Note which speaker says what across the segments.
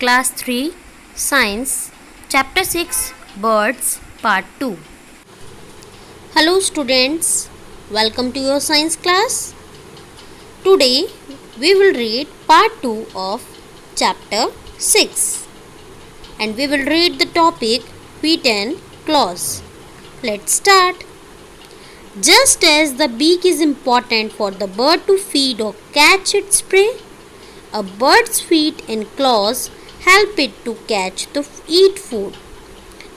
Speaker 1: Class 3 Science Chapter 6 Birds Part 2. Hello students, welcome to your science class. Today we will read Part 2 of Chapter 6 and we will read the topic feet and claws. Let's start. Just as the beak is important for the bird to feed or catch its prey, a bird's feet and claws help it to catch the eat food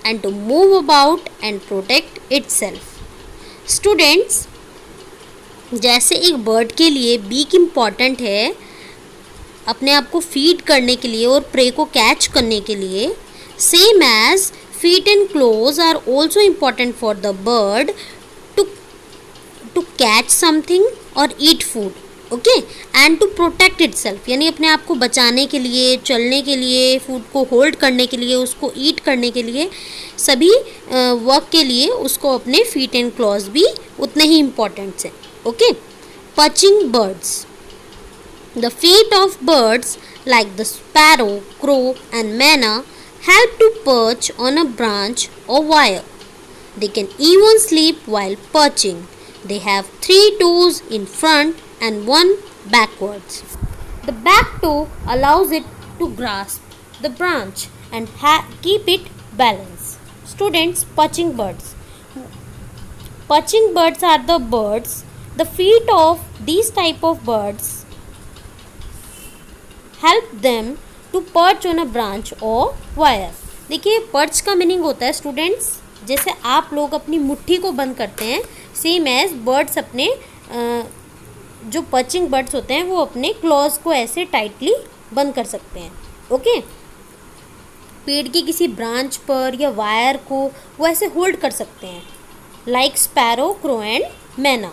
Speaker 1: and to move about and protect itself. Students, जैसे एक bird के लिए beak important है अपने आप को feed करने के लिए और प्रे को कैच करने के लिए, same as feet and claws are also important for the bird to catch something और eat food, okay, and to protect itself, यानी अपने आप को बचाने के लिए, चलने के लिए, फूड को होल्ड करने के लिए, उसको ईट करने के लिए, सभी वर्क के लिए उसको अपने फीट एंड क्लॉज भी उतने ही इम्पॉर्टेंट हैं, okay. Perching birds. The feet of birds like the sparrow, crow and manna help to perch on a branch or wire. They can even sleep while perching. They have 3 toes in front and 1 backwards. The back toe allows it to grasp the branch and keep it balanced. Students, perching birds. Perching birds are the birds. The feet of these type of birds help them to perch on a branch or wire. देखिए perch का meaning होता है students, जैसे आप लोग अपनी मुट्ठी को बंद करते हैं, सेम एज बर्ड्स अपने जो पर्चिंग बर्ड्स होते हैं वो अपने क्लॉज को ऐसे टाइटली बंद कर सकते हैं, ओके. पेड़ की किसी ब्रांच पर या वायर को वो ऐसे होल्ड कर सकते हैं, लाइक स्पैरो, क्रो एंड मैना.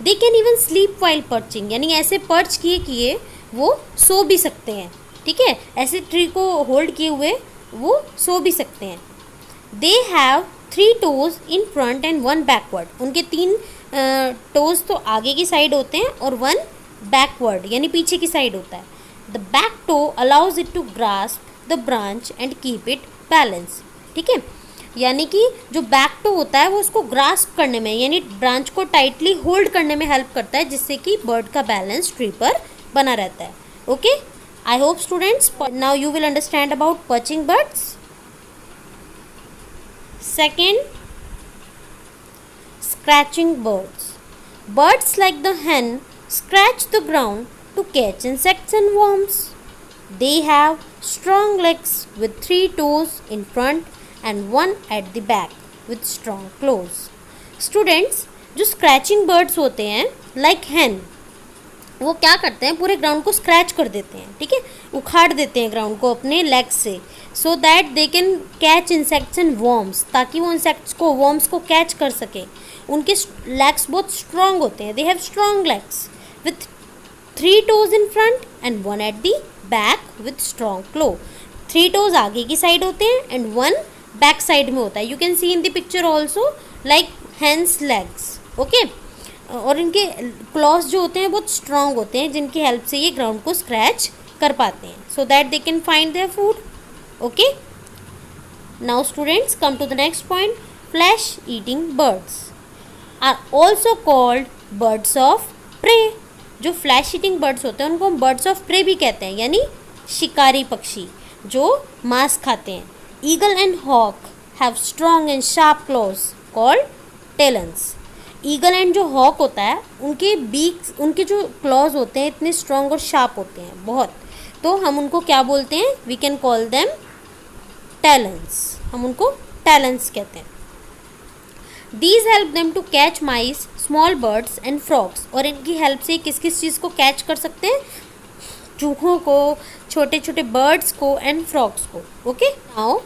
Speaker 1: They can even sleep while perching, यानी ऐसे पर्च किए वो सो भी सकते हैं, ठीक है, ऐसे ट्री को होल्ड किए हुए वो सो भी सकते हैं. They have 3 toes in front and 1 backward. उनके 3 टोज तो आगे की साइड होते हैं और 1 बैकवर्ड यानी पीछे की साइड होता है. The back toe allows it to grasp the branch and keep it balance, ठीक है, यानी कि जो बैक टो होता है वो उसको ग्रास्प करने में यानी ब्रांच को टाइटली होल्ड करने में हेल्प करता है, जिससे कि बर्ड का बैलेंस ट्री पर बना रहता है, okay. I hope students now you will understand about perching birds. Second, scratching birds. Birds like the hen scratch the ground to catch insects and worms. They have strong legs with 3 toes in front and 1 at the back with strong claws. Students, जो scratching birds होते हैं like hen, वो क्या करते हैं, पूरे ground को scratch कर देते हैं, ठीक है, उखाड़ देते हैं ग्राउंड को अपने लेग्स से, सो that they can catch insects and worms, ताकि वो इंसेक्ट्स को, वर्म्स को कैच कर सके. उनके लेग्स बहुत स्ट्रॉन्ग होते हैं. They have strong legs with 3 toes in front and 1 at the back with strong claw. 3 toes आगे की साइड होते हैं एंड 1 बैक साइड में होता है. You can see in the picture also like hands legs, okay. और इनके clause जो होते हैं बहुत स्ट्रॉन्ग होते हैं, जिनकी हेल्प से ये ग्राउंड को स्क्रैच कर पाते हैं, so that they can find their food, okay. Now students come to the next point. Flesh eating birds are also called birds of prey. जो फ्लैश ईटिंग बर्ड्स होते हैं उनको हम बर्ड्स ऑफ प्रे भी कहते हैं, यानी शिकारी पक्षी जो मांस खाते हैं. Eagle and hawk have strong and sharp claws called talons. Eagle and जो हॉक होता है उनके बीक, उनके जो क्लॉज होते हैं इतने स्ट्रॉन्ग और शार्प होते हैं बहुत, तो हम उनको क्या बोलते हैं, we can call them talons. हम उनको टैलेंस कहते हैं. These help them to catch mice, small birds and frogs. और इनकी हेल्प से किस किस चीज़ को कैच कर सकते हैं, चूहों को, छोटे छोटे बर्ड्स को एंड फ्रॉग्स को, okay. Now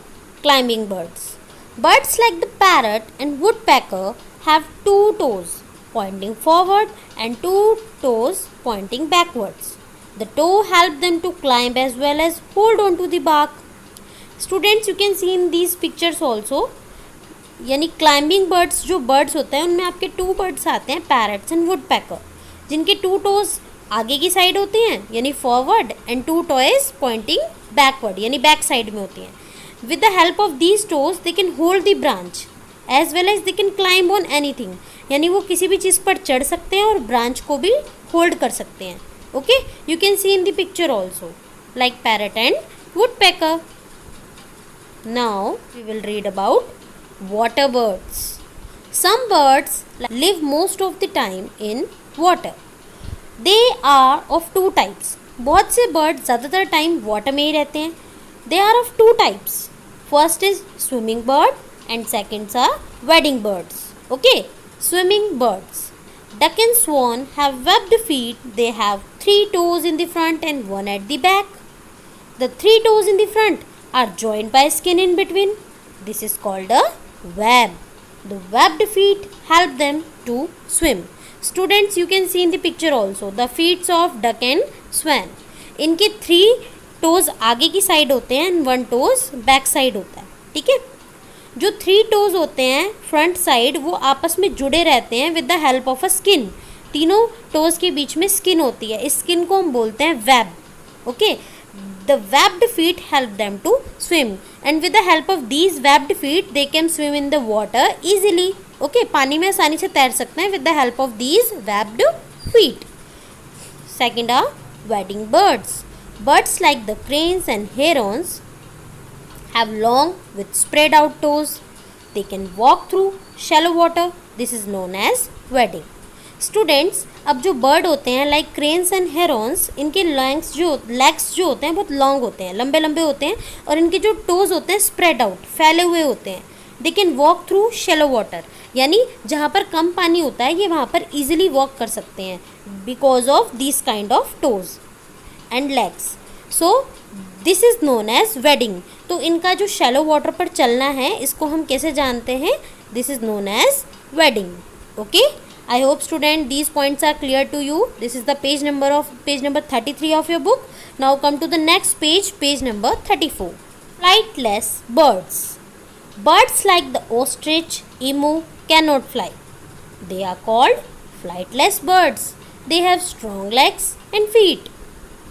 Speaker 1: climbing birds. Birds like the parrot and woodpecker have 2 toes pointing forward and 2 toes pointing backwards. The toe help them to climb as well as hold on to the bark. Students, you can see in these pictures also, यानी climbing birds जो birds होते हैं उनमें आपके 2 birds आते हैं, parrots and woodpecker, जिनके 2 toes आगे की साइड होती हैं यानी forward, and 2 toes pointing backward यानी बैक साइड में होती हैं. With the help of these toes they can hold the branch as well as they can climb on anything. यानी वो किसी भी चीज़ पर चढ़ सकते हैं और ब्रांच को भी होल्ड कर सकते हैं. Okay, you can see in the picture also like parrot and woodpecker. Now we will read about water birds. Some birds live most of the time in water. They are of two types. बहुत से birds ज़्यादातर time water में ही रहते हैं. They are of two types. First is swimming bird and second are wading birds. Okay, swimming birds. Duck and swan have webbed feet. They have 3 toes in the front and 1 at the back. The 3 toes in the front are joined by skin in between. This is called a web. The webbed feet help them to swim. Students, you can see in the picture also the feet of duck and swan. इनके 3 toes आगे की side होते हैं and 1 toes back side होता है. ठीक है, जो 3 toes होते हैं फ्रंट साइड वो आपस में जुड़े रहते हैं with the help of a skin. तीनों टोज के बीच में स्किन होती है. इस स्किन को हम बोलते हैं web. Okay, the webbed feet help them to swim, and with the help of these webbed feet they can swim in the water easily. Okay, पानी में आसानी से तैर सकते हैं with the help of these webbed feet. Second are wading birds. Birds like the cranes and herons have long with spread out toes. They can walk through shallow water. This is known as wading. Students, अब जो bird होते हैं like cranes and Heron's, इनके legs जो होते हैं बहुत long होते हैं, लंबे लंबे होते हैं, और इनके जो टोज होते हैं स्प्रेड आउट, फैले हुए होते हैं. They can walk through shallow water, यानी जहाँ पर कम पानी होता है ये वहाँ पर ईजिली वॉक कर सकते हैं because of this kind of toes and legs. So this is known as wading. तो इनका जो शेलो वाटर पर चलना है इसको हम कैसे जानते हैं? This is known as wading. Okay, I hope student these points are clear to you. This is the page number 33 of your book. Now come to the next page, page number 34. Flightless birds. Birds like the ostrich, emu cannot fly. They are called flightless birds. They have strong legs and feet.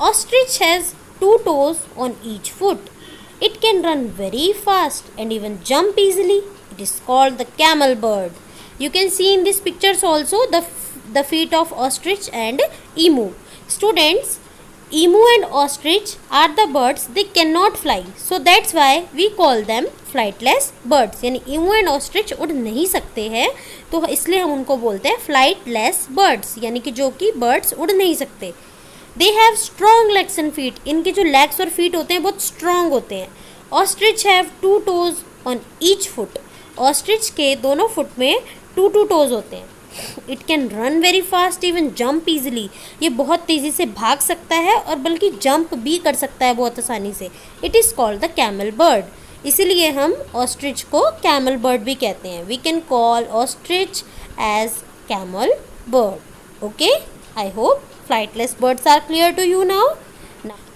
Speaker 1: Ostrich has 2 toes on each foot. It can run very fast and even jump easily. It is called the camel bird. You can see in these pictures also the feet of ostrich and emu. Students, emu and ostrich are the birds they cannot fly, so that's why we call them flightless birds. यानी emu and ostrich उड़ नहीं सकते हैं तो इसलिए हम उनको बोलते हैं flightless birds, यानी कि जो कि birds उड़ नहीं सकते. They have strong legs and feet. इनके जो legs और feet होते हैं बहुत strong होते हैं. Ostrich have 2 toes on each foot. Ostrich के दोनों फुट में 2 टोज होते हैं. It can run very fast, even jump easily. ये बहुत तेज़ी से भाग सकता है और बल्कि जंप भी कर सकता है बहुत आसानी से. It is called the camel bird. इसीलिए हम ऑस्ट्रिच को कैमल बर्ड भी कहते हैं. We can call ostrich as camel bird. Okay, I hope flightless birds are clear to you now.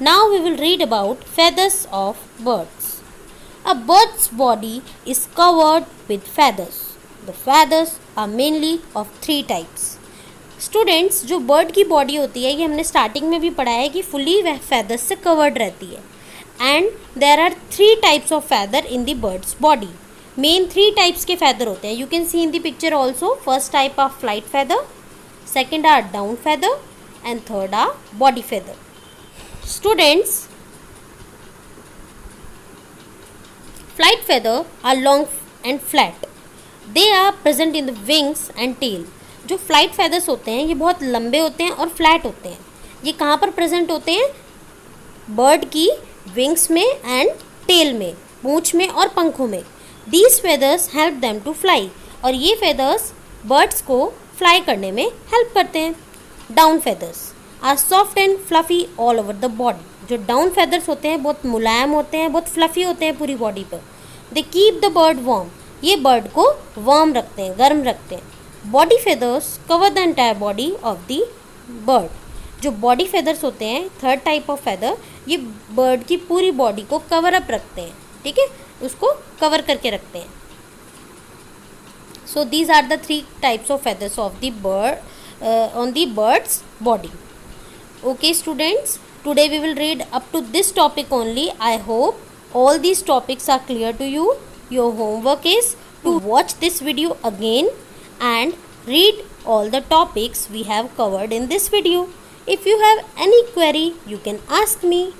Speaker 1: Now we will read about feathers of birds. A bird's body is covered with feathers. The feathers are mainly of 3 types. Students, जो bird की body होती है ये हमने starting में भी पढ़ा है कि फुली वह feathers से covered रहती है. And there are 3 types of feather in the bird's body. Main 3 types के feather होते हैं. You can see in the picture also. First type of flight feather, second are down feather, and third are body feather. Students, flight feather are long and flat. They are present in the wings and tail. जो flight feathers होते हैं ये बहुत लंबे होते हैं और flat होते हैं. ये कहाँ पर प्रेजेंट होते हैं? बर्ड की विंग्स में एंड टेल में, पूंछ में और पंखों में. These feathers help them to fly. और ये feathers बर्ड्स को फ्लाई करने में हेल्प करते हैं. Down feathers are soft and fluffy all over the body. जो डाउन feathers होते हैं बहुत मुलायम होते हैं, बहुत फ्लफ़ी होते हैं पूरी बॉडी पर. They keep the bird warm. ये बर्ड को वार्म रखते हैं, गर्म रखते हैं. Body feathers cover the entire body of the bird. जो बॉडी feathers होते हैं, थर्ड टाइप ऑफ feather, ये बर्ड की पूरी बॉडी को कवर अप रखते हैं. ठीक है, उसको कवर करके रखते हैं. So these are the 3 types of feathers of the bird on the bird's body. Okay students, today we will read up to this topic only. I hope all these topics are clear to you. Your homework is to watch this video again and read all the topics we have covered in this video. If you have any query, you can ask me.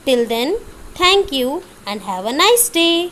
Speaker 1: Till then, thank you and have a nice day.